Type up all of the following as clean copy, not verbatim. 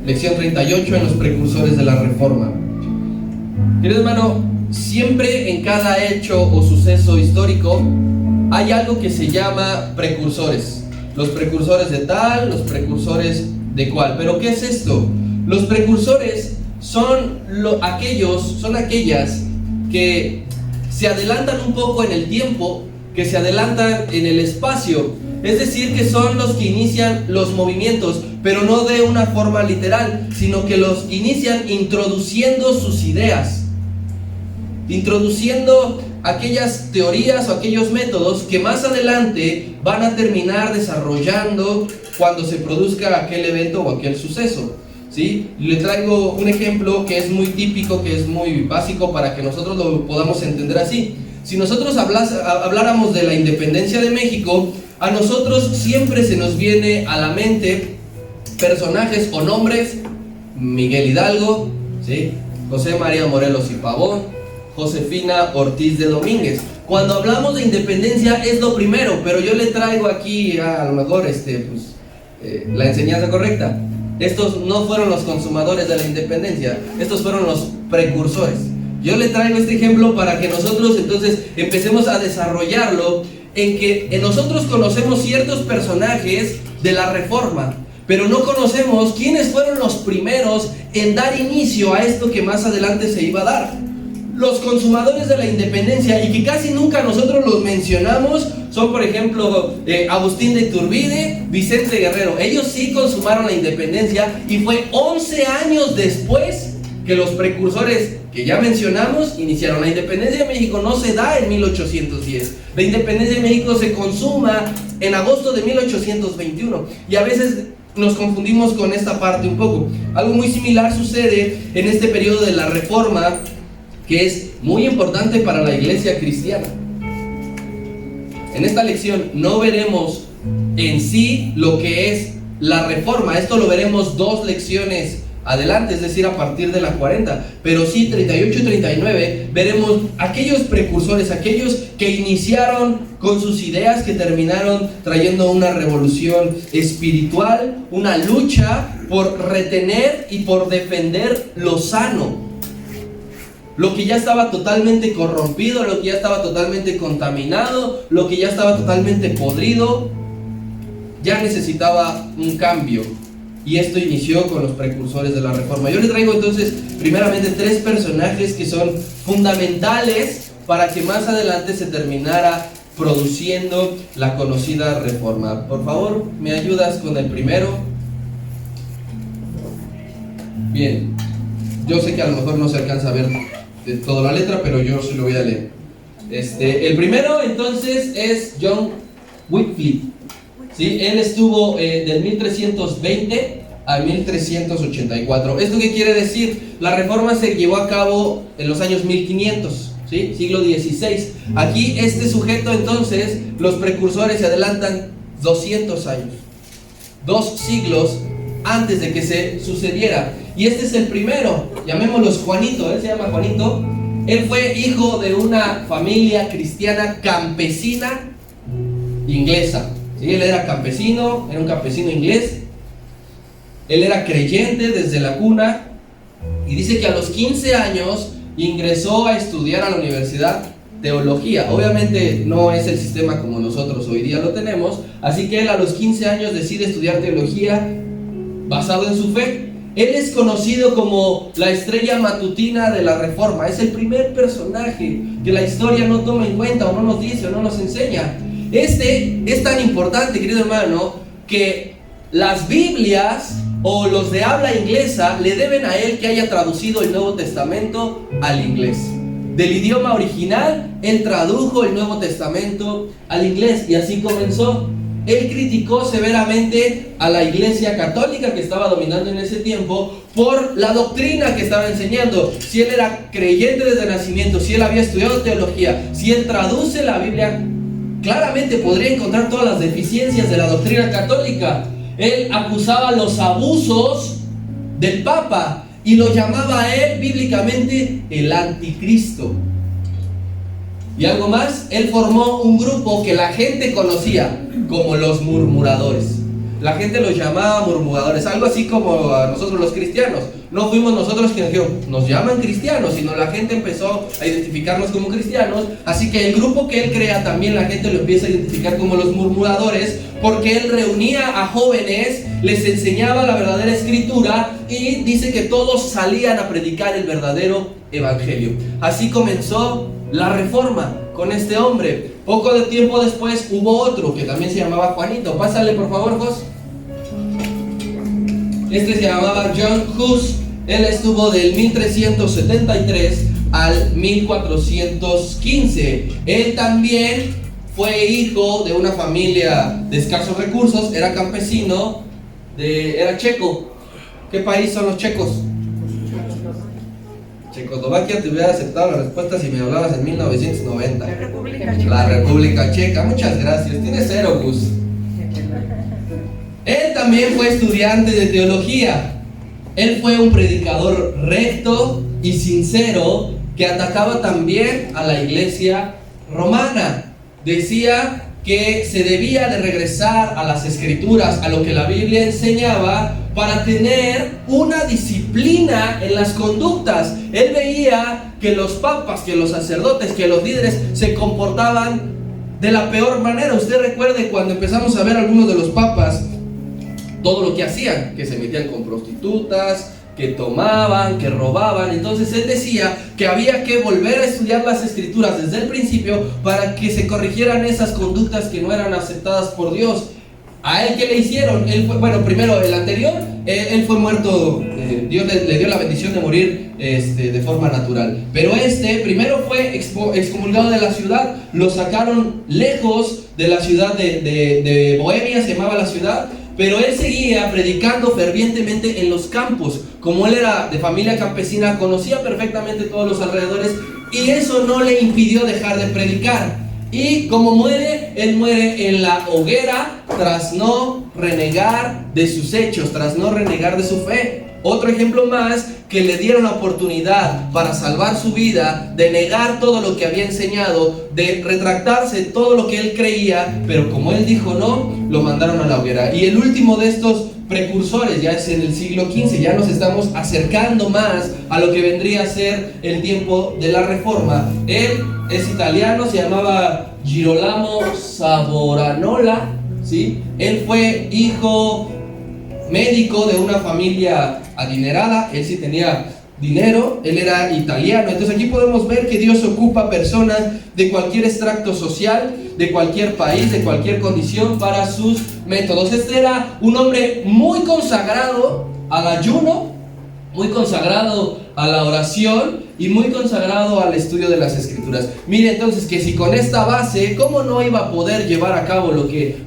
lección 38 en los precursores de la Reforma. Querido hermano, siempre en cada hecho o suceso histórico hay algo que se llama precursores. Los precursores de tal, los precursores de cual. ¿Pero qué es esto? Los precursores son aquellas que se adelantan un poco en el tiempo, que se adelantan en el espacio. Es decir, que son los que inician los movimientos, pero no de una forma literal, sino que los inician introduciendo sus ideas, introduciendo aquellas teorías o aquellos métodos que más adelante van a terminar desarrollando cuando se produzca aquel evento o aquel suceso, ¿sí? Le traigo un ejemplo que es muy típico, que es muy básico para que nosotros lo podamos entender así. Si nosotros habláramos de la independencia de México, a nosotros siempre se nos viene a la mente personajes o nombres: Miguel Hidalgo, ¿sí? José María Morelos y Pavón, Josefina Ortiz de Domínguez. Cuando hablamos de independencia es lo primero, pero yo le traigo aquí a lo mejor la enseñanza correcta. Estos no fueron los consumadores de la independencia, estos fueron los precursores. Yo le traigo este ejemplo para que nosotros entonces empecemos a desarrollarlo, en que nosotros conocemos ciertos personajes de la Reforma, pero no conocemos quiénes fueron los primeros en dar inicio a esto que más adelante se iba a dar. Los consumadores de la independencia, y que casi nunca nosotros los mencionamos, son por ejemplo Agustín de Iturbide, Vicente Guerrero. Ellos sí consumaron la independencia, y fue 11 años después que los precursores que ya mencionamos iniciaron. La independencia de México no se da en 1810, la independencia de México se consuma en agosto de 1821, y a veces nos confundimos con esta parte un poco. Algo muy similar sucede en este periodo de la Reforma, que es muy importante para la iglesia cristiana. En esta lección no veremos en sí lo que es la Reforma, esto lo veremos 2 lecciones adelante, es decir, a partir de la 40, pero sí 38 y 39 veremos aquellos precursores, aquellos que iniciaron con sus ideas, que terminaron trayendo una revolución espiritual, una lucha por retener y por defender lo sano. Lo que ya estaba totalmente corrompido, lo que ya estaba totalmente contaminado, lo que ya estaba totalmente podrido, ya necesitaba un cambio. Y esto inició con los precursores de la Reforma. Yo les traigo entonces primeramente 3 personajes que son fundamentales para que más adelante se terminara produciendo la conocida Reforma. Por favor, ¿me ayudas con el primero? Bien, yo sé que a lo mejor no se alcanza a ver de toda la letra, pero yo sí lo voy a leer. El primero entonces es John Wycliffe, ¿sí? Él estuvo del 1320 a 1384. ¿Esto qué quiere decir? La Reforma se llevó a cabo en los años 1500, ¿sí? Siglo XVI. Aquí este sujeto entonces, los precursores se adelantan 200 años, 2 siglos antes de que se sucediera. Y este es el primero, llamémoslo Juanito, él se llama Juanito. Él fue hijo de una familia cristiana campesina inglesa, ¿sí? Él era campesino, era un campesino inglés. Él era creyente desde la cuna, y dice que a los 15 años ingresó a estudiar a la universidad teología. Obviamente no es el sistema como nosotros hoy día lo tenemos, así que él a los 15 años decide estudiar teología basado en su fe. Él es conocido como la estrella matutina de la Reforma. Es el primer personaje que la historia no toma en cuenta, o no nos dice, o no nos enseña. Este es tan importante, querido hermano, que las Biblias o los de habla inglesa le deben a él que haya traducido el Nuevo Testamento al inglés. Del idioma original, él tradujo el Nuevo Testamento al inglés, y así comenzó. Él criticó severamente a la iglesia católica que estaba dominando en ese tiempo por la doctrina que estaba enseñando. Si él era creyente desde nacimiento, si él había estudiado teología, si él traduce la Biblia, claramente podría encontrar todas las deficiencias de la doctrina católica. Él acusaba los abusos del Papa y lo llamaba a él bíblicamente el anticristo. Y algo más, él formó un grupo que la gente conocía como los murmuradores. la gente los llamaba murmuradores, algo así como a nosotros los cristianos. No fuimos nosotros quienes dijeron, nos llaman cristianos, sino la gente empezó a identificarnos como cristianos. Así que el grupo que él crea también la gente lo empieza a identificar como los murmuradores, porque él reunía a jóvenes, les enseñaba la verdadera escritura y dice que todos salían a predicar el verdadero evangelio. Así comenzó la reforma con este hombre. Poco de tiempo después hubo otro que también se llamaba Juanito. Pásale por favor, Jos. Este se llamaba John Hus. Él estuvo del 1373 al 1415. Él también fue hijo de una familia de escasos recursos, era campesino, era checo. ¿Qué país son los checos? Checoslovaquia. Te hubiera aceptado la respuesta si me hablabas en 1990. La República Checa. Muchas gracias. Tienes 0, Gus. Él también fue estudiante de teología. Él fue un predicador recto y sincero que atacaba también a la iglesia romana. Decía que se debía de regresar a las escrituras, a lo que la Biblia enseñaba, para tener una disciplina en las conductas. Él veía que los papas, que los sacerdotes, que los líderes se comportaban de la peor manera. Usted recuerde cuando empezamos a ver algunos de los papas, todo lo que hacían, que se metían con prostitutas, que tomaban, que robaban. Entonces él decía que había que volver a estudiar las escrituras desde el principio para que se corrigieran esas conductas que no eran aceptadas por Dios. ¿A él qué le hicieron? Él fue, bueno, primero el anterior, él fue muerto, Dios le dio la bendición de morir de forma natural. Pero primero fue excomulgado de la ciudad, lo sacaron lejos de la ciudad de Bohemia, se llamaba la ciudad. Pero él seguía predicando fervientemente en los campos. Como él era de familia campesina, conocía perfectamente todos los alrededores y eso no le impidió dejar de predicar. Y como muere, él muere en la hoguera tras no renegar de sus hechos, tras no renegar de su fe. Otro ejemplo más, que le dieron la oportunidad para salvar su vida, de negar todo lo que había enseñado, de retractarse todo lo que él creía, pero como él dijo no, lo mandaron a la hoguera. Y el último de estos precursores ya es en el siglo XV, ya nos estamos acercando más a lo que vendría a ser el tiempo de la Reforma. Él es italiano, se llamaba Girolamo Savonarola, ¿sí? Él fue hijo médico de una familia adinerada, él sí tenía dinero, él era italiano. Entonces aquí podemos ver que Dios ocupa personas de cualquier extracto social, de cualquier país, de cualquier condición para sus métodos. Este era un hombre muy consagrado al ayuno, muy consagrado a la oración y muy consagrado al estudio de las escrituras. Mire entonces que si con esta base, ¿cómo no iba a poder llevar a cabo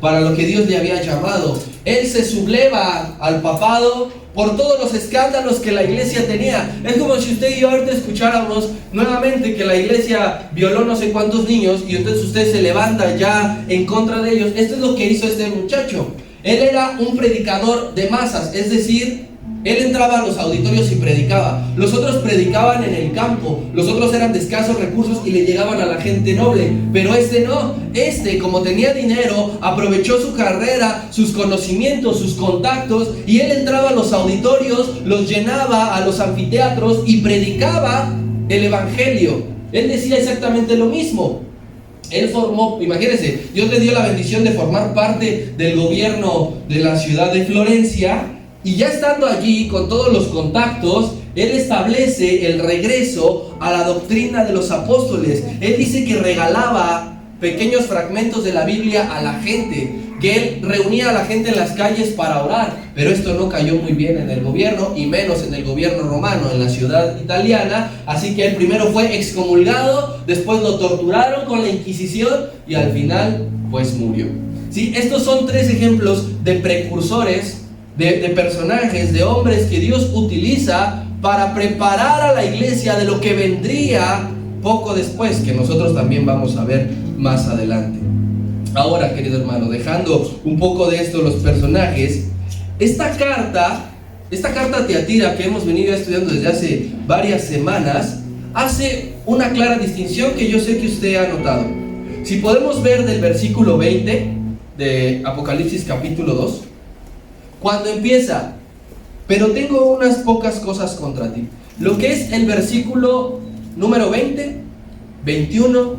para lo que Dios le había llamado? Él se subleva al papado por todos los escándalos que la iglesia tenía. Es como si usted y yo ahorita escucháramos nuevamente que la iglesia violó no sé cuántos niños y entonces usted se levanta ya en contra de ellos. Esto es lo que hizo este muchacho. Él era un predicador de masas, es decir, él entraba a los auditorios y predicaba. Los otros predicaban en el campo, los otros eran de escasos recursos y le llegaban a la gente noble. Pero no, como tenía dinero, aprovechó su carrera, sus conocimientos, sus contactos, y él entraba a los auditorios, los llenaba a los anfiteatros y predicaba el evangelio. Él decía exactamente lo mismo. Él formó, imagínense, Dios le dio la bendición de formar parte del gobierno de la ciudad de Florencia. Y ya estando allí con todos los contactos, él establece el regreso a la doctrina de los apóstoles. Él dice que regalaba pequeños fragmentos de la Biblia a la gente, que él reunía a la gente en las calles para orar. Pero esto no cayó muy bien en el gobierno, y menos en el gobierno romano, en la ciudad italiana. Así que él primero fue excomulgado, después lo torturaron con la Inquisición y al final pues murió. ¿Sí? Estos son 3 ejemplos de precursores, de personajes, de hombres que Dios utiliza para preparar a la iglesia de lo que vendría poco después, que nosotros también vamos a ver más adelante. Ahora, querido hermano, dejando un poco de esto los personajes, esta carta a Tiatira que hemos venido estudiando desde hace varias semanas hace una clara distinción que yo sé que usted ha notado. Si podemos ver del versículo 20 de Apocalipsis capítulo 2, Cuando empieza, pero tengo unas pocas cosas contra ti. Lo que es el versículo número 20, 21,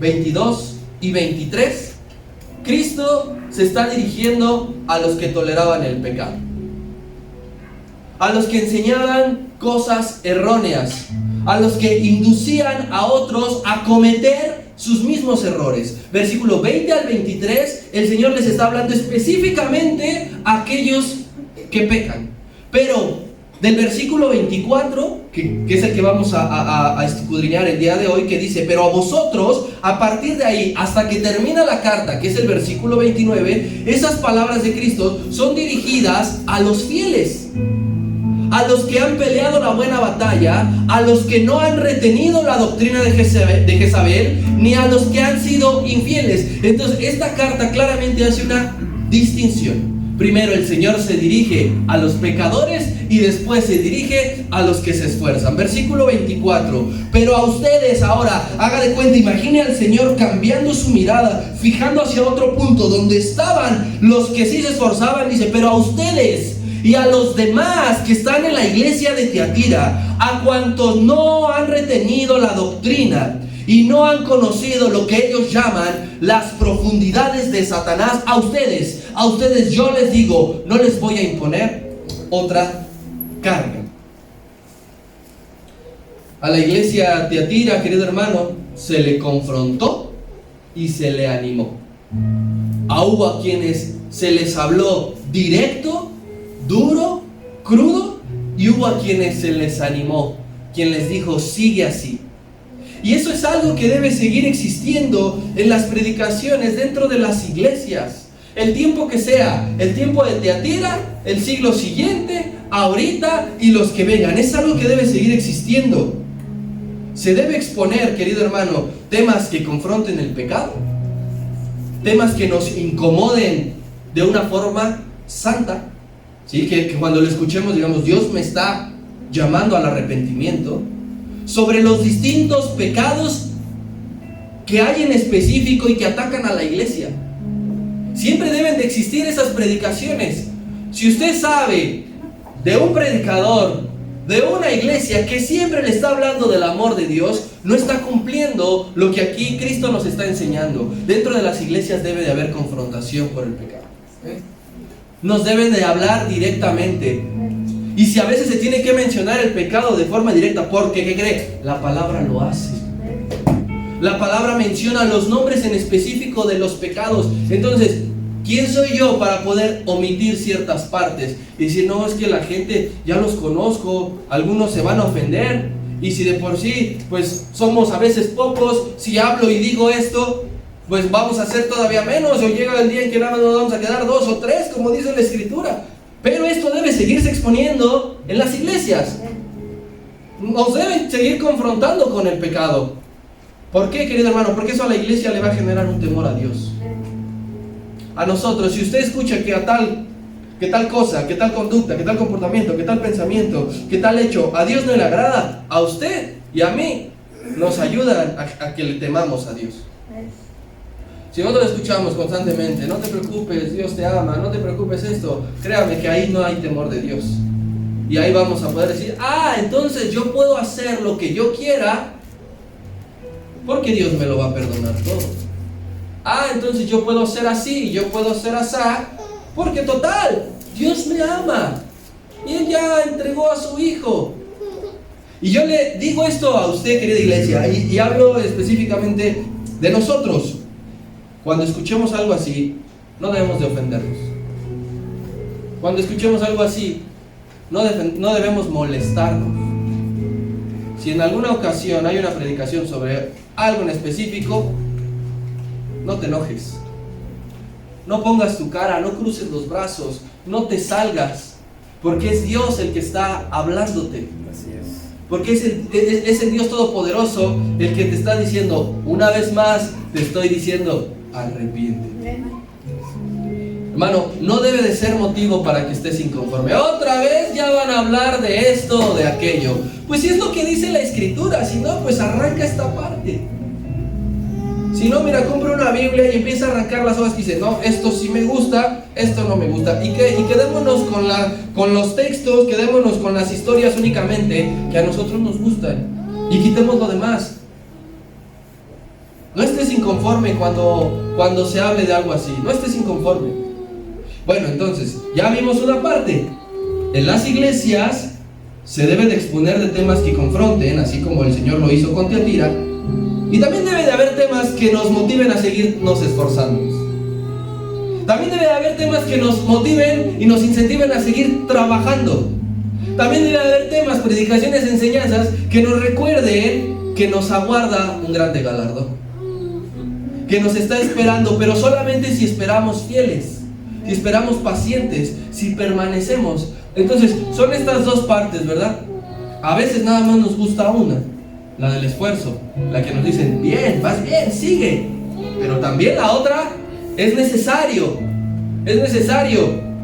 22 y 23, Cristo se está dirigiendo a los que toleraban el pecado, a los que enseñaban cosas erróneas, a los que inducían a otros a cometer sus mismos errores. Versículo 20 al 23, el Señor les está hablando específicamente a aquellos que pecan. Pero del versículo 24, que es el que vamos a escudriñar el día de hoy, que dice: pero a vosotros, a partir de ahí hasta que termina la carta, que es el versículo 29, esas palabras de Cristo son dirigidas a los fieles, a los que han peleado la buena batalla, a los que no han retenido la doctrina de Jezabel, ni a los que han sido infieles. Entonces esta carta claramente hace una distinción. Primero el Señor se dirige a los pecadores y después se dirige a los que se esfuerzan. Versículo 24: pero a ustedes ahora, haga de cuenta, imagine al Señor cambiando su mirada, fijando hacia otro punto donde estaban los que sí se esforzaban. Dice: pero a ustedes y a los demás que están en la iglesia de Tiatira, a cuantos no han retenido la doctrina y no han conocido lo que ellos llaman las profundidades de Satanás, a ustedes yo les digo, no les voy a imponer otra carga. A la iglesia Tiatira, querido hermano, se le confrontó y se le animó. Hubo a quienes se les habló directo, duro, crudo, y hubo a quienes se les animó, quien les dijo: sigue así. Y eso es algo que debe seguir existiendo en las predicaciones dentro de las iglesias. El tiempo que sea, el tiempo de Tiatira, el siglo siguiente, ahorita y los que vengan. Es algo que debe seguir existiendo. Se debe exponer, querido hermano, temas que confronten el pecado, temas que nos incomoden de una forma santa, ¿sí? Que cuando lo escuchemos digamos: Dios me está llamando al arrepentimiento. Sobre los distintos pecados que hay en específico y que atacan a la iglesia. Siempre deben de existir esas predicaciones. Si usted sabe de un predicador, de una iglesia que siempre le está hablando del amor de Dios, no está cumpliendo lo que aquí Cristo nos está enseñando. Dentro de las iglesias debe de haber confrontación por el pecado. Nos deben de hablar directamente. Y si a veces se tiene que mencionar el pecado de forma directa, porque ¿qué cree? La palabra lo hace. La palabra menciona los nombres en específico de los pecados. Entonces, ¿quién soy yo para poder omitir ciertas partes? Y decir: no, es que la gente ya los conozco, algunos se van a ofender. Y si de por sí, pues somos a veces pocos, si hablo y digo esto, pues vamos a ser todavía menos. O llega el día en que nada más nos vamos a quedar 2 o 3, como dice la Escritura. Pero esto debe seguirse exponiendo en las iglesias. Nos deben seguir confrontando con el pecado. ¿Por qué, querido hermano? Porque eso a la iglesia le va a generar un temor a Dios. A nosotros, si usted escucha que tal cosa, que tal conducta, que tal comportamiento, que tal pensamiento, que tal hecho a Dios no le agrada, a usted y a mí nos ayudan a que le temamos a Dios. Si nosotros escuchamos constantemente: no te preocupes, Dios te ama, no te preocupes esto, créame que ahí no hay temor de Dios. Y ahí vamos a poder decir: entonces yo puedo hacer lo que yo quiera porque Dios me lo va a perdonar todo. Entonces yo puedo ser así y yo puedo ser asá porque total, Dios me ama y Él ya entregó a su Hijo. Y yo le digo esto a usted, querida iglesia, y hablo específicamente de nosotros. Cuando escuchemos algo así, no debemos de ofendernos. Cuando escuchemos algo así, no debemos molestarnos. Si en alguna ocasión hay una predicación sobre algo en específico, no te enojes. No pongas tu cara, no cruces los brazos, no te salgas, porque es Dios el que está hablándote. Así es. Porque es el Dios Todopoderoso el que te está diciendo: una vez más te estoy diciendo, arrepiéntete. Hermano, no debe de ser motivo para que estés inconforme. Otra vez ya van a hablar de esto o de aquello. Pues si es lo que dice la Escritura, si no, pues arranca esta parte. Si Si no, mira, compra una Biblia y empieza a arrancar las hojas y dice, no, esto sí me gusta, esto no me gusta. Y quedémonos con los textos, quedémonos con las historias únicamente que a nosotros nos gustan. Y quitemos lo demás. No estés inconforme cuando se hable de algo así. No estés inconforme. Bueno, entonces, ya vimos una parte. En las iglesias se debe de exponer de temas que confronten, así como el Señor lo hizo con Tiatira. Y también debe de haber temas que nos motiven a seguirnos esforzándonos. También debe de haber temas que nos motiven y nos incentiven a seguir trabajando. También debe de haber temas, predicaciones, enseñanzas que nos recuerden que nos aguarda un grande galardón, que nos está esperando, pero solamente si esperamos fieles, si esperamos pacientes, si permanecemos. Entonces, son estas dos partes, ¿verdad? A veces nada más nos gusta una, la del esfuerzo, la que nos dicen, bien, vas bien, sigue. Pero también la otra es necesario.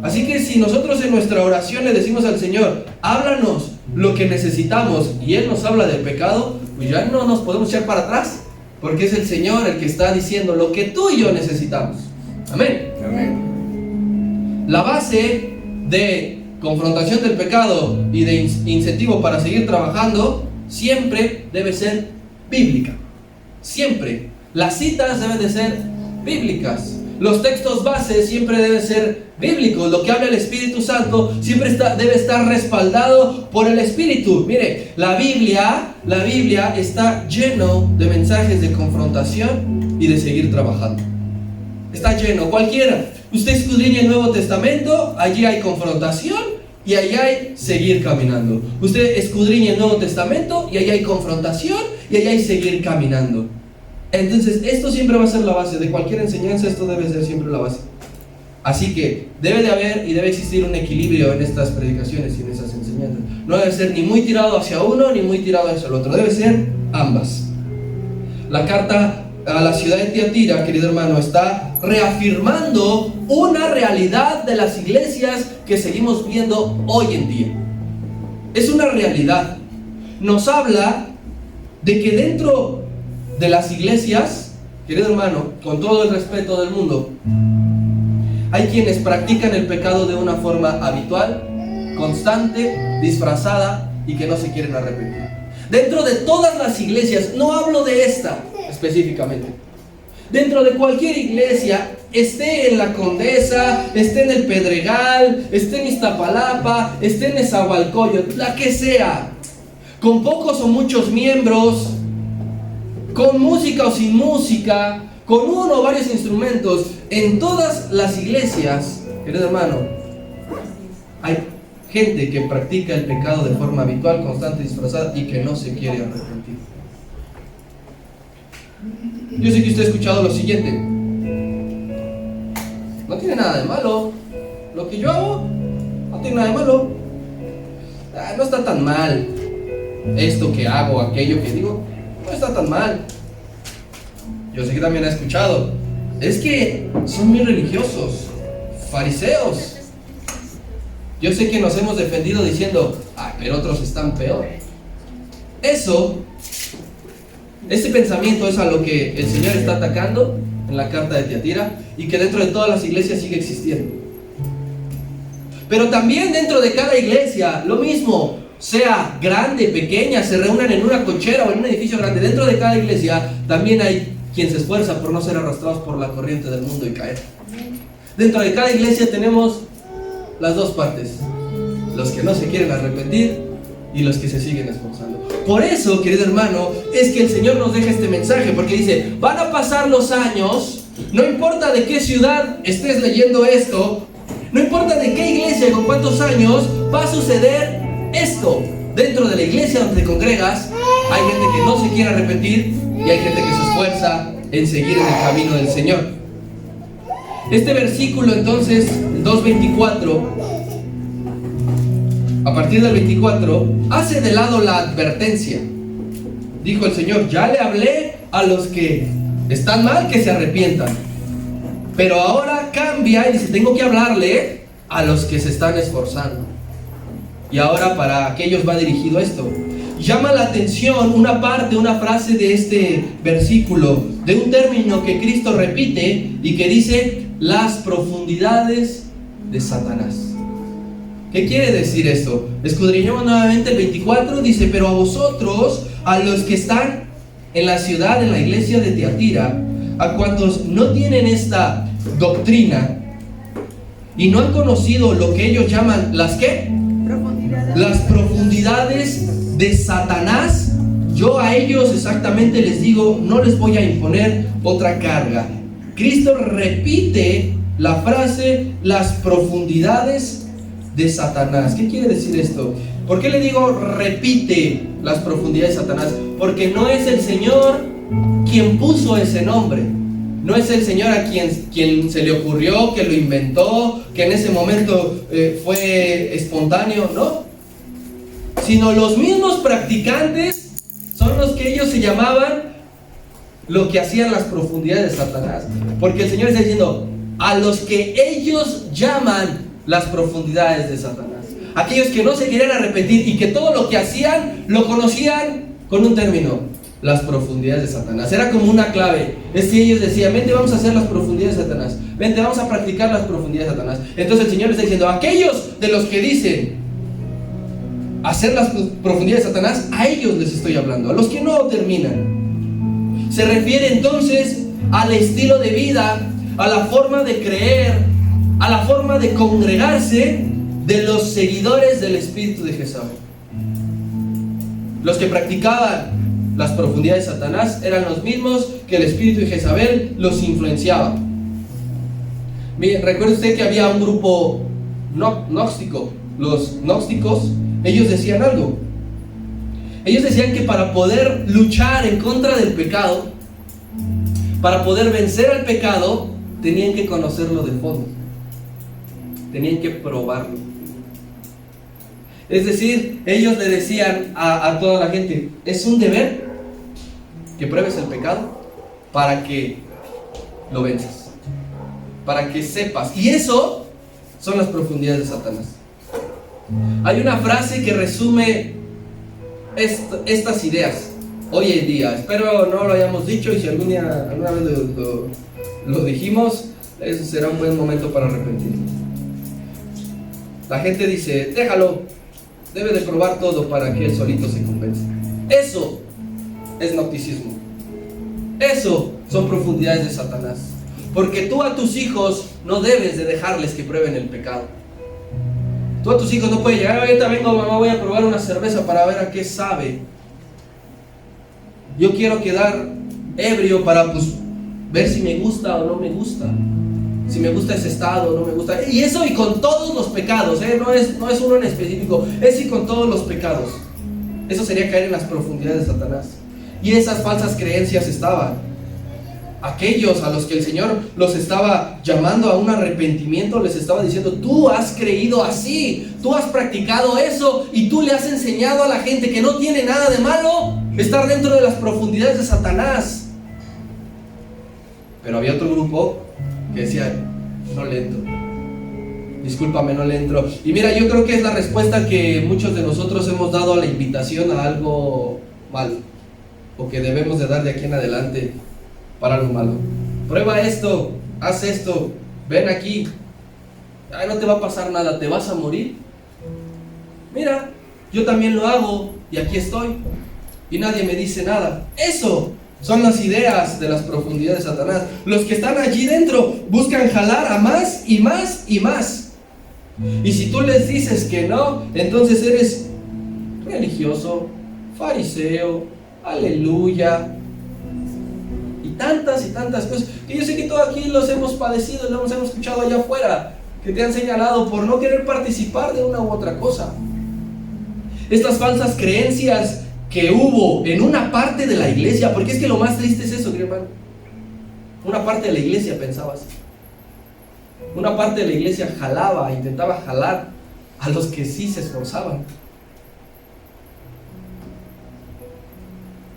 Así que si nosotros en nuestra oración le decimos al Señor, háblanos lo que necesitamos, y Él nos habla del pecado, pues ya no nos podemos echar para atrás, porque es el Señor el que está diciendo lo que tú y yo necesitamos. Amén. Amén. La base de confrontación del pecado y de incentivo para seguir trabajando siempre debe ser bíblica. Siempre. Las citas deben de ser bíblicas. Los textos base siempre deben ser bíblicos. Lo que habla el Espíritu Santo siempre debe estar respaldado por el Espíritu. Mire, la Biblia está lleno de mensajes de confrontación y de seguir trabajando. Está lleno, cualquiera. Usted escudriña el Nuevo Testamento, allí hay confrontación y allí hay seguir caminando. Usted escudriña el Nuevo Testamento y allí hay confrontación y allí hay seguir caminando. Entonces, esto siempre va a ser la base de cualquier enseñanza. Esto debe ser siempre la base. Así que debe de haber y debe existir un equilibrio en estas predicaciones y en esas enseñanzas. No debe ser ni muy tirado hacia uno ni muy tirado hacia el otro. Debe ser ambas. La carta a la ciudad de Tiatira, querido hermano, está reafirmando una realidad de las iglesias que seguimos viendo hoy en día. Es una realidad. Nos habla de que dentro de las iglesias, querido hermano, con todo el respeto del mundo, hay quienes practican el pecado de una forma habitual, constante, disfrazada y que no se quieren arrepentir. Dentro de todas las iglesias, no hablo de esta específicamente, dentro de cualquier iglesia, esté en la Condesa, esté en el Pedregal, esté en Iztapalapa, esté en Nezahualcóyotl, la que sea, con pocos o muchos miembros, con música o sin música, con uno o varios instrumentos, en todas las iglesias, querido hermano, hay gente que practica el pecado de forma habitual, constante, disfrazada y que no se quiere arrepentir. Yo sé que usted ha escuchado lo siguiente: no tiene nada de malo, lo que yo hago no tiene nada de malo, no está tan mal, esto que hago, aquello que digo, no está tan mal. Yo sé que también ha escuchado, es que son muy religiosos, fariseos. Yo sé que nos hemos defendido diciendo, pero otros están peor. Ese pensamiento es a lo que el Señor está atacando en la carta de Tiatira y que dentro de todas las iglesias sigue existiendo. Pero también dentro de cada iglesia, lo mismo, sea grande, pequeña, se reúnan en una cochera o en un edificio grande, dentro de cada iglesia también hay quien se esfuerza por no ser arrastrados por la corriente del mundo y caer. Dentro de cada iglesia tenemos las dos partes, los que no se quieren arrepentir y los que se siguen esforzando. Por eso, querido hermano, es que el Señor nos deja este mensaje, porque dice, van a pasar los años, no importa de qué ciudad estés leyendo esto, no importa de qué iglesia, con cuántos años, va a suceder esto. Dentro de la iglesia donde te congregas, hay gente que no se quiere arrepentir y hay gente que se esfuerza en seguir en el camino del Señor. Este versículo entonces, 2:24, a partir del 24, hace de lado la advertencia. Dijo el Señor, ya le hablé a los que están mal que se arrepientan, pero ahora cambia y dice, tengo que hablarle a los que se están esforzando. Y ahora para aquellos va dirigido esto. Llama la atención una frase de este versículo, de un término que Cristo repite y que dice las profundidades de Satanás. ¿Qué quiere decir esto? Escudriñemos nuevamente el 24, dice: pero a vosotros, a los que están en la ciudad, en la iglesia de Tiatira, a cuantos no tienen esta doctrina y no han conocido lo que ellos llaman las ¿qué? Las profundidades de Satanás, yo a ellos exactamente les digo, no les voy a imponer otra carga. Cristo repite la frase las profundidades de Satanás. ¿Qué quiere decir esto? ¿Por qué le digo repite las profundidades de Satanás? Porque no es el Señor quien puso ese nombre. No es el Señor a quien se le ocurrió, que lo inventó, que en ese momento fue espontáneo, no. Sino los mismos practicantes son los que ellos se llamaban lo que hacían las profundidades de Satanás. Porque el Señor está diciendo a los que ellos llaman las profundidades de Satanás. Aquellos que no se querían arrepentir y que todo lo que hacían lo conocían con un término: las profundidades de Satanás. Era como una clave. Es que ellos decían: vente, vamos a hacer las profundidades de Satanás. Vente, vamos a practicar las profundidades de Satanás. Entonces el Señor está diciendo: aquellos de los que dicen hacer las profundidades de Satanás, a ellos les estoy hablando, a los que no terminan. Se refiere entonces al estilo de vida, a la forma de creer, a la forma de congregarse de los seguidores del espíritu de Jezabel. Los que practicaban las profundidades de Satanás eran los mismos que el espíritu de Jezabel los influenciaba. Mire, recuerde usted que había un grupo gnóstico. Los gnósticos, ellos decían algo. Ellos decían que para poder luchar en contra del pecado, para poder vencer al pecado, tenían que conocerlo de fondo. Tenían que probarlo. Es decir, ellos le decían a toda la gente: es un deber que pruebes el pecado para que lo venzas, para que sepas. Y eso son las profundidades de Satanás. Hay una frase que resume estas ideas hoy en día. Espero no lo hayamos dicho, y si alguna vez lo dijimos, eso será un buen momento para arrepentirnos. La gente dice: déjalo, debe de probar todo para que él solito se convenza. Eso es gnosticismo. Eso son profundidades de Satanás. Porque tú a tus hijos no debes de dejarles que prueben el pecado. Tú a tus hijos no puedes llegar: ahorita vengo mamá, voy a probar una cerveza para ver a qué sabe. Yo quiero quedar ebrio para ver si me gusta o no me gusta. Si me gusta ese estado o no me gusta. Y eso, y con todos los pecados, no es uno en específico, es y con todos los pecados. Eso sería caer en las profundidades de Satanás. Y esas falsas creencias estaban. Aquellos a los que el Señor los estaba llamando a un arrepentimiento, les estaba diciendo: tú has creído así, tú has practicado eso, y tú le has enseñado a la gente que no tiene nada de malo estar dentro de las profundidades de Satanás. Pero había otro grupo que decía: no le entro, discúlpame, no le entro. Y mira, yo creo que es la respuesta que muchos de nosotros hemos dado a la invitación a algo malo, o que debemos de dar de aquí en adelante para algo malo. Prueba esto, haz esto, ven aquí. Ay, no te va a pasar nada, te vas a morir. Mira, yo también lo hago y aquí estoy y nadie me dice nada. Eso son las ideas de las profundidades de Satanás. Los que están allí dentro buscan jalar a más y más y más. Y si tú les dices que no, entonces eres religioso, fariseo, aleluya, y tantas cosas que yo sé que todos aquí los hemos padecido, los hemos escuchado allá afuera, que te han señalado por no querer participar de una u otra cosa. Estas falsas creencias que hubo en una parte de la iglesia, porque es que lo más triste es eso, hermano. Una parte de la iglesia pensaba así. Una parte de la iglesia intentaba jalar a los que sí se esforzaban.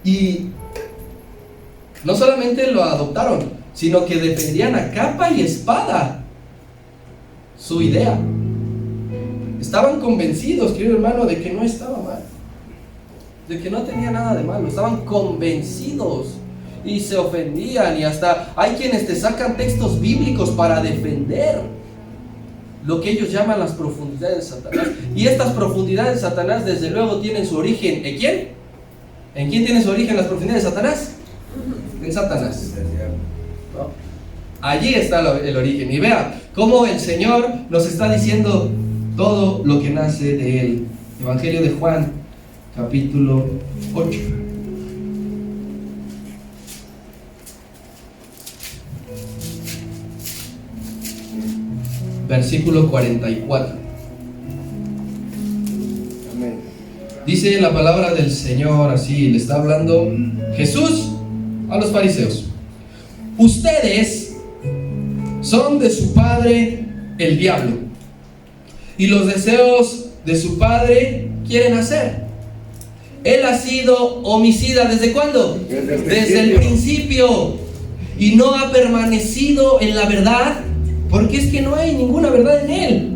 Y no solamente lo adoptaron, sino que defendían a capa y espada su idea. Estaban convencidos, querido hermano, de que no estaba mal, de que no tenía nada de malo. Estaban convencidos. y se ofendían, y hasta hay quienes te sacan textos bíblicos para defender lo que ellos llaman las profundidades de Satanás. Y estas profundidades de Satanás desde luego tienen su origen ¿en quién? ¿En quién tiene su origen las profundidades de Satanás? En Satanás, ¿no? Allí está el origen. Y vea cómo el Señor nos está diciendo todo lo que nace de él. Evangelio de Juan, capítulo 8. Versículo 44. Amén. Dice la palabra del Señor así, le está hablando Jesús a los fariseos. Ustedes son de su padre el diablo, y los deseos de su padre quieren hacer. Él ha sido homicida, ¿desde cuándo? Desde el principio, y no ha permanecido en la verdad, porque es que no hay ninguna verdad en él.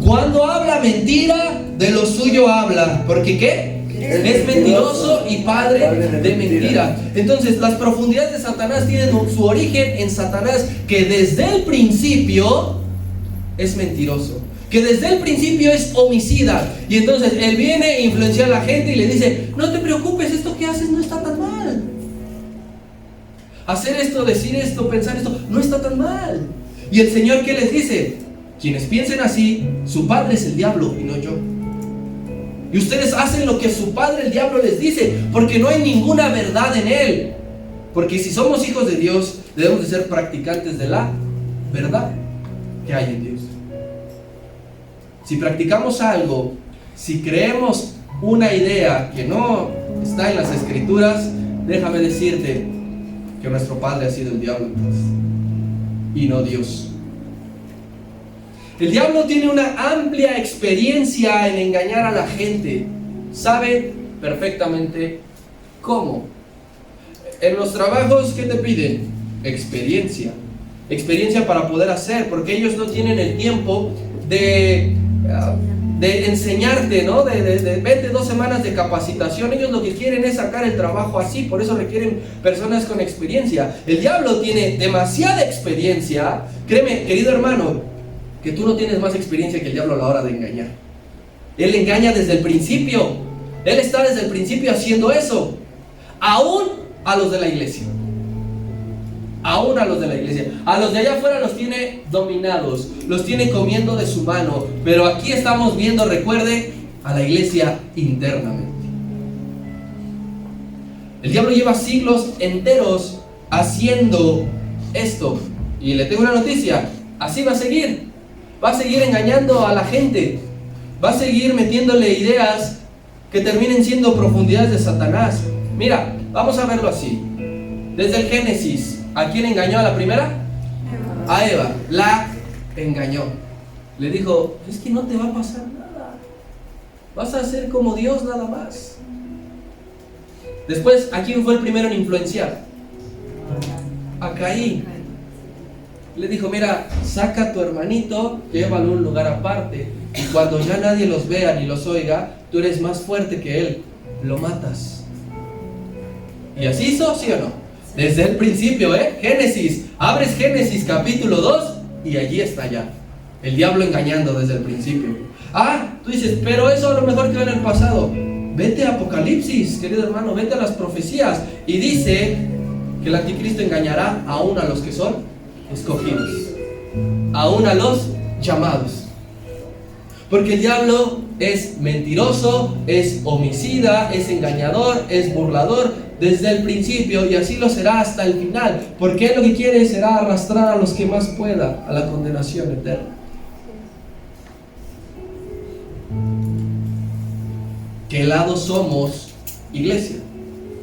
Cuando habla mentira, de lo suyo habla, porque ¿qué? Es mentiroso y padre de mentira. Entonces las profundidades de Satanás tienen su origen en Satanás, que desde el principio es mentiroso, que desde el principio es homicida. Y entonces él viene a influenciar a la gente y le dice: no te preocupes, esto que haces no está tan mal. Hacer esto, decir esto, pensar esto, no está tan mal. Y el Señor, ¿qué les dice? Quienes piensen así, su padre es el diablo y no yo. Y ustedes hacen lo que su padre el diablo les dice, porque no hay ninguna verdad en él. Porque si somos hijos de Dios, debemos de ser practicantes de la verdad que hay en Dios. Si practicamos algo, si creemos una idea que no está en las Escrituras, déjame decirte que nuestro padre ha sido el diablo entonces, y no Dios. El diablo tiene una amplia experiencia en engañar a la gente. Sabe perfectamente cómo. En los trabajos, ¿qué te piden? Experiencia. Experiencia para poder hacer, porque ellos no tienen el tiempo de enseñarte, ¿no? De 2 semanas de capacitación. Ellos lo que quieren es sacar el trabajo así, por eso requieren personas con experiencia. El diablo tiene demasiada experiencia. Créeme, querido hermano, que tú no tienes más experiencia que el diablo a la hora de engañar. Él engaña desde el principio. Él está desde el principio haciendo eso. Aún a los de la iglesia. Aún a los de la iglesia. A los de allá afuera los tiene dominados, los tiene comiendo de su mano. Pero aquí estamos viendo, recuerde, a la iglesia internamente. El diablo lleva siglos enteros haciendo esto. Y le tengo una noticia: así va a seguir. Va a seguir engañando a la gente. Va a seguir metiéndole ideas que terminen siendo profundidades de Satanás. Mira, vamos a verlo así. Desde el Génesis, ¿a quién engañó a la primera? A Eva. La engañó. Le dijo: es que no te va a pasar nada. Vas a ser como Dios nada más. Después, ¿a quién fue el primero en influenciar? A Caín. Le dijo: mira, saca a tu hermanito, llévalo a un lugar aparte, y cuando ya nadie los vea ni los oiga, tú eres más fuerte que él, lo matas. ¿Y así hizo, sí o no? Desde el principio, Génesis, abres Génesis capítulo 2 y allí está ya el diablo engañando desde el principio. Tú dices: pero eso a lo mejor quedó en el pasado. Vete a Apocalipsis, querido hermano, vete a las profecías, y dice que el anticristo engañará aún a los que son escogidos, aún a los llamados. Porque el diablo es mentiroso, es homicida, es engañador, es burlador desde el principio, y así lo será hasta el final, porque él lo que quiere será arrastrar a los que más pueda a la condenación eterna. ¿Qué lado somos, iglesia?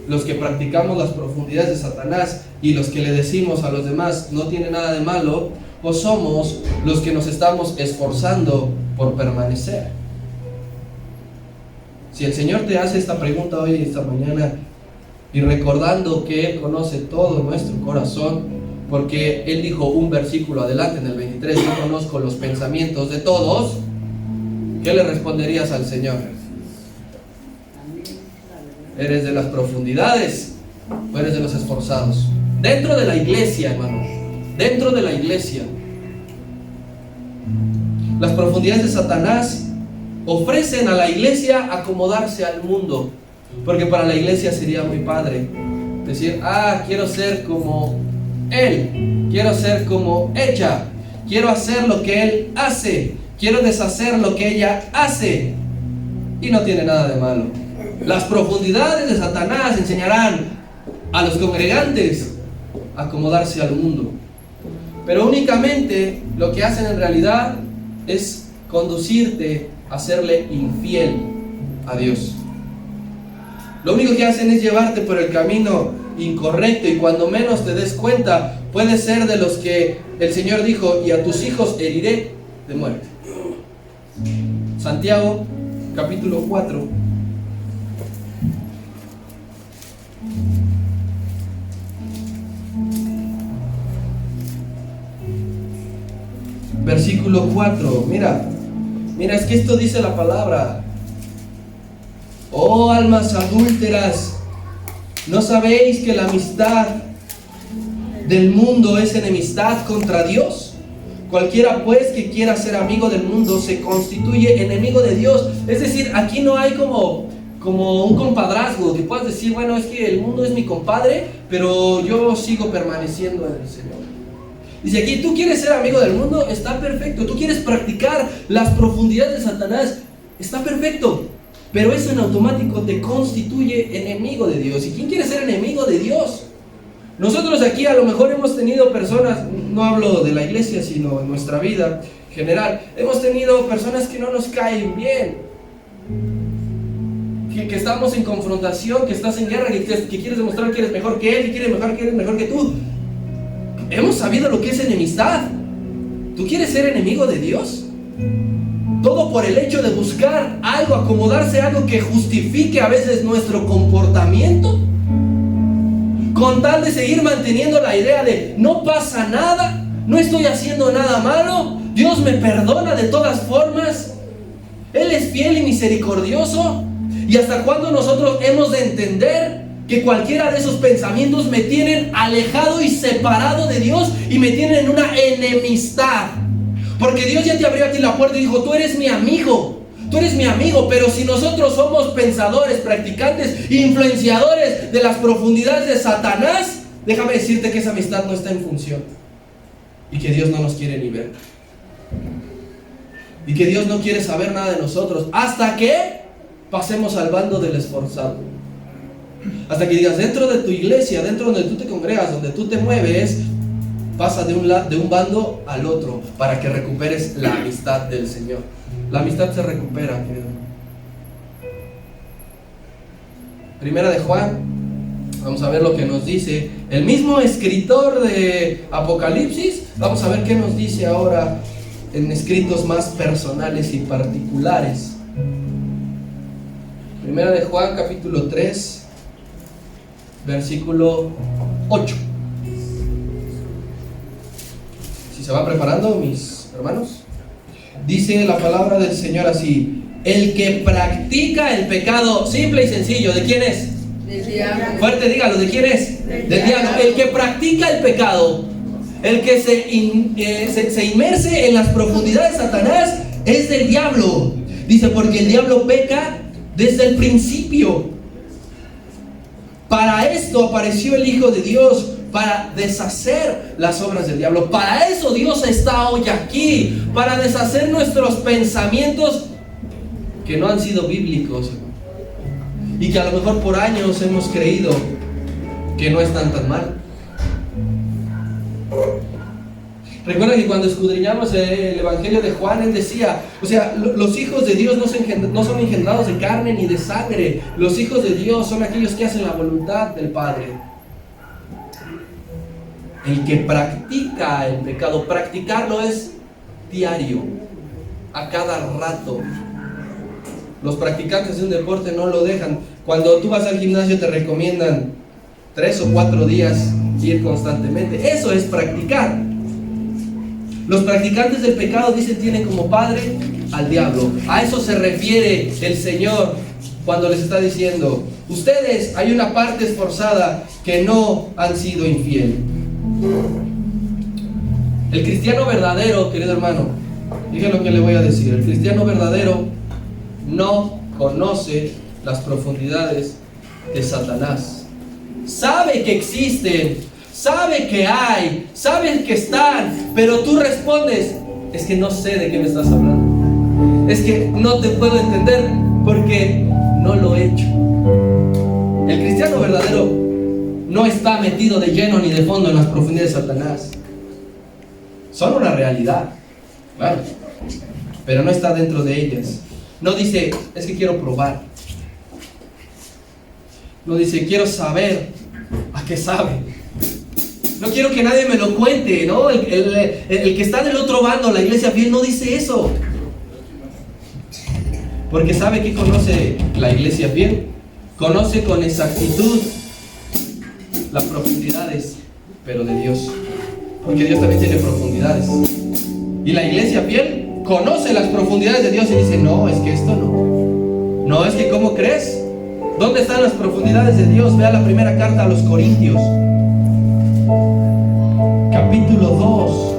Los que practicamos las profundidades de Satanás y los que le decimos a los demás no tiene nada de malo, o somos los que nos estamos esforzando por permanecer. Si el Señor te hace esta pregunta hoy, esta mañana, y recordando que Él conoce todo nuestro corazón, porque Él dijo un versículo adelante en el 23: yo conozco los pensamientos de todos, ¿qué le responderías al Señor? ¿Eres de las profundidades ¿O eres de los esforzados? Dentro de la iglesia, hermanos, dentro de la iglesia, las profundidades de Satanás ofrecen a la iglesia acomodarse al mundo, porque para la iglesia sería muy padre decir, quiero ser como él, quiero ser como ella, quiero hacer lo que él hace, quiero deshacer lo que ella hace, y no tiene nada de malo. Las profundidades de Satanás enseñarán a los congregantes a acomodarse al mundo, pero únicamente lo que hacen en realidad es conducirte a serle infiel a Dios. Lo único que hacen es llevarte por el camino incorrecto, y cuando menos te des cuenta, puedes ser de los que el Señor dijo, y a tus hijos heriré de muerte. Santiago, capítulo 4. Versículo 4, mira, es que esto dice la palabra. Oh almas adúlteras, ¿no sabéis que la amistad del mundo es enemistad contra Dios? Cualquiera pues que quiera ser amigo del mundo se constituye enemigo de Dios. Es decir, aquí no hay como un compadrazgo, que puedas decir, bueno, es que el mundo es mi compadre, pero yo sigo permaneciendo en el Señor. Dice aquí, tú quieres ser amigo del mundo, está perfecto. Tú quieres practicar las profundidades de Satanás, está perfecto. Pero eso en automático te constituye enemigo de Dios. ¿Y quién quiere ser enemigo de Dios? Nosotros aquí a lo mejor hemos tenido personas, no hablo de la iglesia, sino en nuestra vida general, hemos tenido personas que no nos caen bien, que estamos en confrontación, que estás en guerra, que quieres demostrar que eres mejor que él, que quieres demostrar que eres mejor que tú. Hemos sabido lo que es enemistad. ¿Tú quieres ser enemigo de Dios? Todo por el hecho de buscar algo, acomodarse a algo que justifique a veces nuestro comportamiento, con tal de seguir manteniendo la idea de no pasa nada, no estoy haciendo nada malo, Dios me perdona de todas formas, Él es fiel y misericordioso. ¿Y hasta cuándo nosotros hemos de entender que cualquiera de esos pensamientos me tienen alejado y separado de Dios y me tienen en una enemistad? Porque Dios ya te abrió a ti la puerta y dijo, tú eres mi amigo, pero si nosotros somos pensadores, practicantes, influenciadores de las profundidades de Satanás, déjame decirte que esa amistad no está en función, y que Dios no nos quiere ni ver, y que Dios no quiere saber nada de nosotros, hasta que pasemos al bando del esforzado. Hasta que digas, dentro de tu iglesia, dentro donde tú te congregas, donde tú te mueves, pasa de un bando al otro para que recuperes la amistad del Señor. La amistad se recupera, querido. Primera de Juan, vamos a ver lo que nos dice el mismo escritor de Apocalipsis. Vamos a ver qué nos dice ahora en escritos más personales y particulares. Primera de Juan, capítulo 3, versículo 8. Si se van preparando, mis hermanos, dice la palabra del Señor así: el que practica el pecado, simple y sencillo, ¿de quién es? Del diablo. Fuerte, dígalo, ¿de quién es? Del diablo. El que practica el pecado, el que se inmerse en las profundidades de Satanás, es del diablo. Dice, porque el diablo peca desde el principio. Para esto apareció el Hijo de Dios, para deshacer las obras del diablo. Para eso Dios está hoy aquí, para deshacer nuestros pensamientos que no han sido bíblicos y que a lo mejor por años hemos creído que no están tan mal. Recuerda que cuando escudriñamos el Evangelio de Juan, él decía, o sea, los hijos de Dios no son engendrados de carne ni de sangre. Los hijos de Dios son aquellos que hacen la voluntad del Padre. El que practica el pecado, practicarlo es diario, a cada rato. Los practicantes de un deporte no lo dejan. Cuando tú vas al gimnasio te recomiendan 3 o 4 días ir constantemente. Eso es practicar. Los practicantes del pecado, dicen, tienen como padre al diablo. A eso se refiere el Señor cuando les está diciendo, Ustedes, hay una parte esforzada que no han sido infiel. El cristiano verdadero, querido hermano, fíjense lo que le voy a decir. El cristiano verdadero no conoce las profundidades de Satanás. Sabe que existen, sabe que hay, sabe que están, pero tú respondes: es que no sé de qué me estás hablando, es que no te puedo entender porque no lo he hecho. El cristiano verdadero no está metido de lleno ni de fondo en las profundidades de Satanás. Son una realidad, claro, pero no está dentro de ellas. No dice: es que quiero probar. No dice: quiero saber a qué sabe. No quiero que nadie me lo cuente, ¿no? El que está del otro bando, la iglesia fiel, no dice eso. Porque sabe que conoce la iglesia fiel. Conoce con exactitud las profundidades, pero de Dios. Porque Dios también tiene profundidades. Y la iglesia fiel conoce las profundidades de Dios y dice: no, es que esto no. No, es que ¿cómo crees? ¿Dónde están las profundidades de Dios? Vea la primera carta a los Corintios, capítulo 2.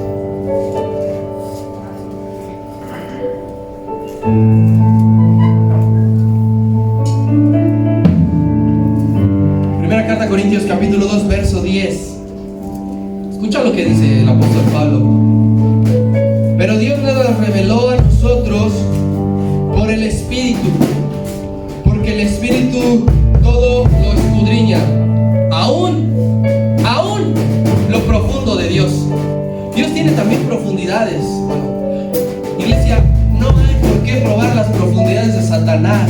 Primera carta a Corintios, capítulo 2, verso 10. Escucha lo que dice el apóstol Pablo. Pero Dios nos las reveló a nosotros por el Espíritu, porque el Espíritu todo lo escudriña, aún lo profundo de Dios. Dios tiene también profundidades. Iglesia, no hay por qué probar las profundidades de Satanás.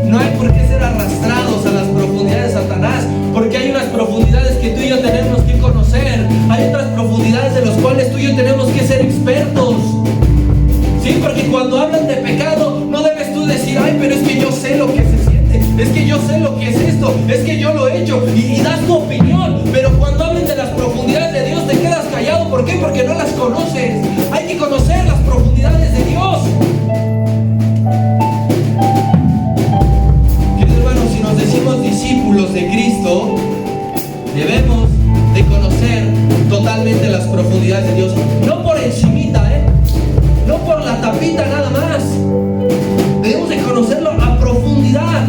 No hay por qué ser arrastrados a las profundidades de Satanás, porque hay unas profundidades que tú y yo tenemos que conocer. Hay otras profundidades de las cuales tú y yo tenemos que ser expertos. Sí, porque cuando hablan de pecado, no debes tú decir: ay, pero es que yo sé lo que se siente, es que yo sé lo que es esto, es que yo lo he hecho, y das tu opinión. Pero cuando hablen de las profundidades de Dios, te quedas callado. ¿Por qué? Porque no las conoces. Hay que conocer las profundidades de Dios. Queridos hermanos, si nos decimos discípulos de Cristo, debemos de conocer totalmente las profundidades de Dios. No por encimita, no por la tapita nada más. Debemos de conocerlo a profundidad,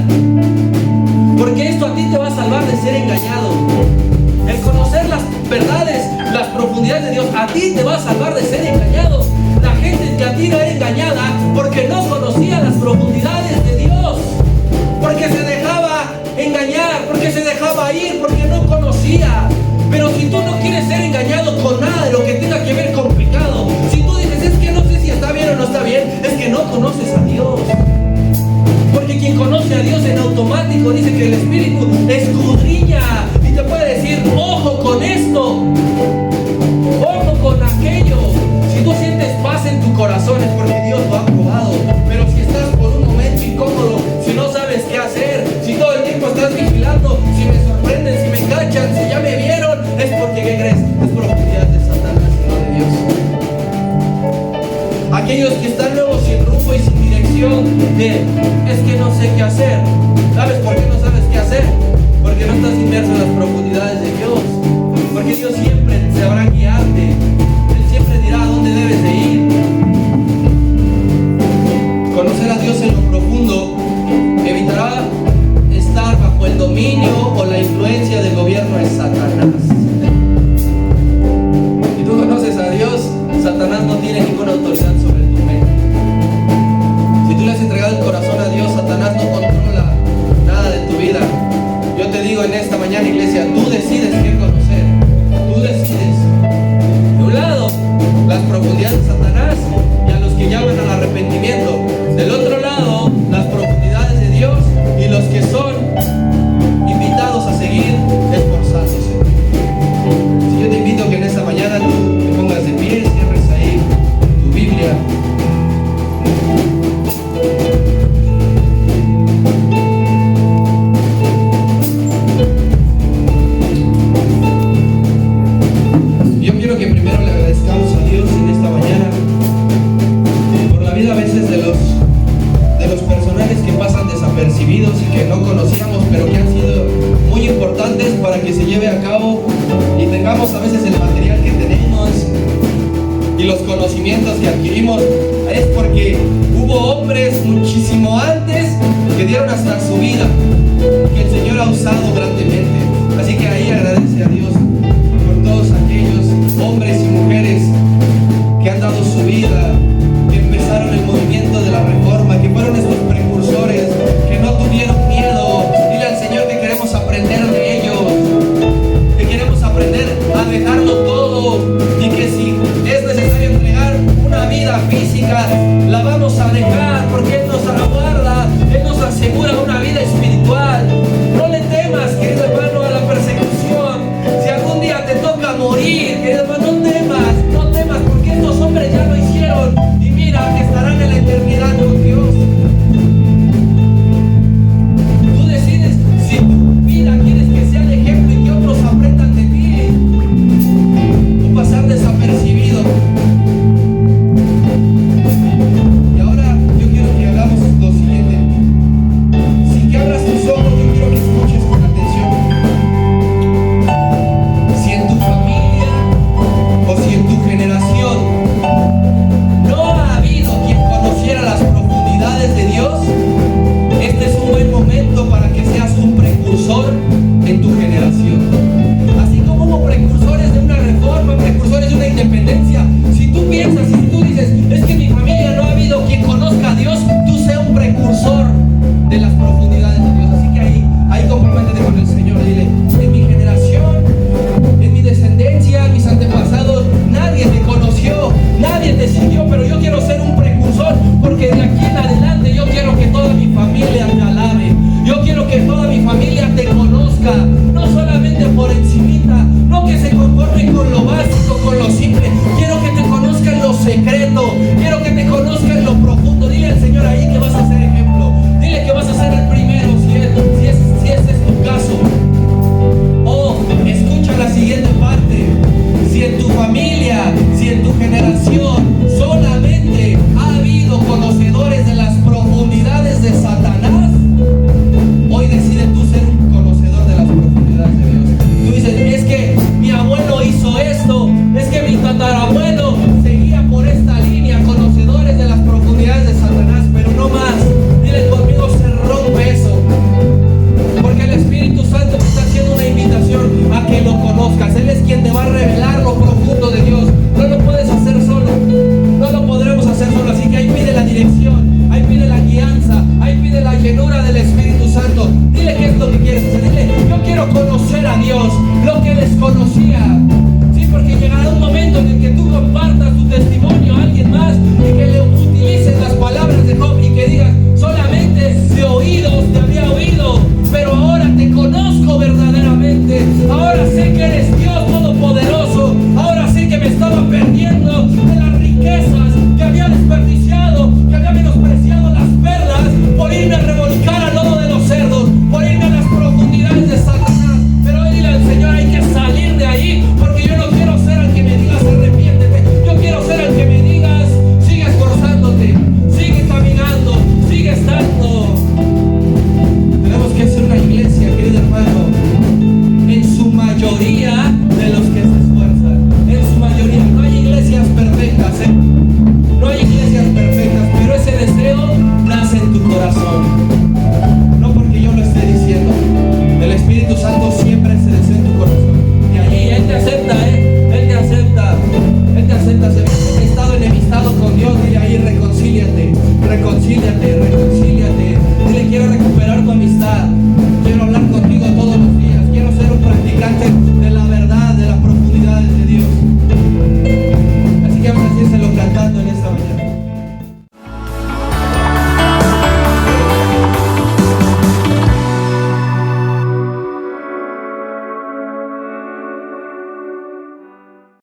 porque esto a ti te va a salvar de ser engañado. El conocer las verdades, las profundidades de Dios, a ti te va a salvar de ser engañado. La gente que a ti era engañada porque no conocía las profundidades de Dios, porque se dejaba engañar, porque se dejaba ir, porque no conocía. Pero si tú no quieres ser engañado con nada de lo que tenga que ver con pecado, si tú dices: es que no sé si está bien o no está bien, es que no conoces a Dios. Porque quien conoce a Dios en automático dice que el Espíritu escudriña y te puede decir: ojo con esto, ojo con aquello. Si tú sientes paz en tu corazón es porque Dios lo ha probado. Pero si estás por un momento incómodo, si no sabes qué hacer, si todo el tiempo estás vigilando, si me sorprenden, si me cachan, si ya me vieron, es porque, ¿qué crees? Es profundidad de Satanás y no de Dios. Aquellos que están luego sin rumbo y sin dirección, es que no sé qué hacer. ¿Sabes por qué no sabes qué hacer? Porque no estás inmerso en las profundidades de Dios. Porque Dios siempre sabrá guiarte. Él siempre dirá a dónde debes de ir. Conocer a Dios en lo profundo evitará estar bajo el dominio o la influencia del gobierno de Satanás. Si tú conoces a Dios, Satanás no tiene ninguna autoridad sobre tu mente. Si tú le has entregado el corazón a Dios, Satanás no controla nada de tu vida. Yo te digo en esta mañana, iglesia, tú decides qué conocer. Tú decides. De un lado, las profundidades de Satanás y a los que llaman al arrepentimiento. Del otro lado, las profundidades de Dios y los que son invitados a seguir esforzándose. Si yo te invito a que en esta mañana tú te pongas de pie, cierres ahí tu Biblia. Yo quiero que primero le agradezcamos a Dios en esta mañana por la vida a veces de los personajes que pasan desapercibidos. desapercibidos y que no conocíamos, pero que han sido muy importantes para que se lleve a cabo y tengamos a veces el material que tenemos y los conocimientos que adquirimos. Es porque hubo hombres muchísimo antes que dieron hasta su vida, que el Señor ha usado grandemente. Así que ahí agradece a Dios por todos aquellos hombres y mujeres que han dado su vida, que empezaron el movimiento de la Reforma, que fueron estos precursores, que no tuvieron miedo. Dile al Señor que queremos aprender de ellos, que queremos aprender a dejarlo todo, y que si es necesario entregar una vida física, la vamos a dejar, porque Él nos aguarda, Él nos asegura una vida espiritual. No le temas, querido hermano, a la persecución. Si algún día te toca morir, querido hermano, no temas, porque estos hombres ya lo hicieron, y mira, estarán en la eternidad con Dios. Tú decides si tu vida quieres que sea de ejemplo y que otros aprendan de ti, o pasar desapercibido. Y ahora yo quiero que hagamos lo siguiente. Sin que abras tus ojos, yo quiero que escuches con atención. Si en tu familia o si en tu generación no ha habido quien conociera las profundidades de Dios, este es un buen momento para que seas un precursor en tu generación. Así como hubo precursores de una reforma, precursores de una independencia, si tú piensas, si tú dices, es que en mi familia no ha habido quien conozca a Dios, tú sé un precursor de las profundidades de Dios. Así que ahí comprométete con el Señor. Dile, en mi generación, en mi descendencia, en mis antepasados, nadie te conoció, nadie te siguió, pero yo quiero ser un precursor, porque de aquí en adelante yo quiero que toda mi familia te alabe. Yo quiero que toda mi familia te conozca, no solamente por encimita, no que se conforme con lo básico, con lo simple. Quiero que te conozca en lo secreto, quiero que te conozca en lo profundo. Dile al Señor ahí que vas a ser ejemplo. Dile que vas a ser el primero, si ese es tu caso. Oh, escucha la siguiente parte. Si en tu familia, si en tu generación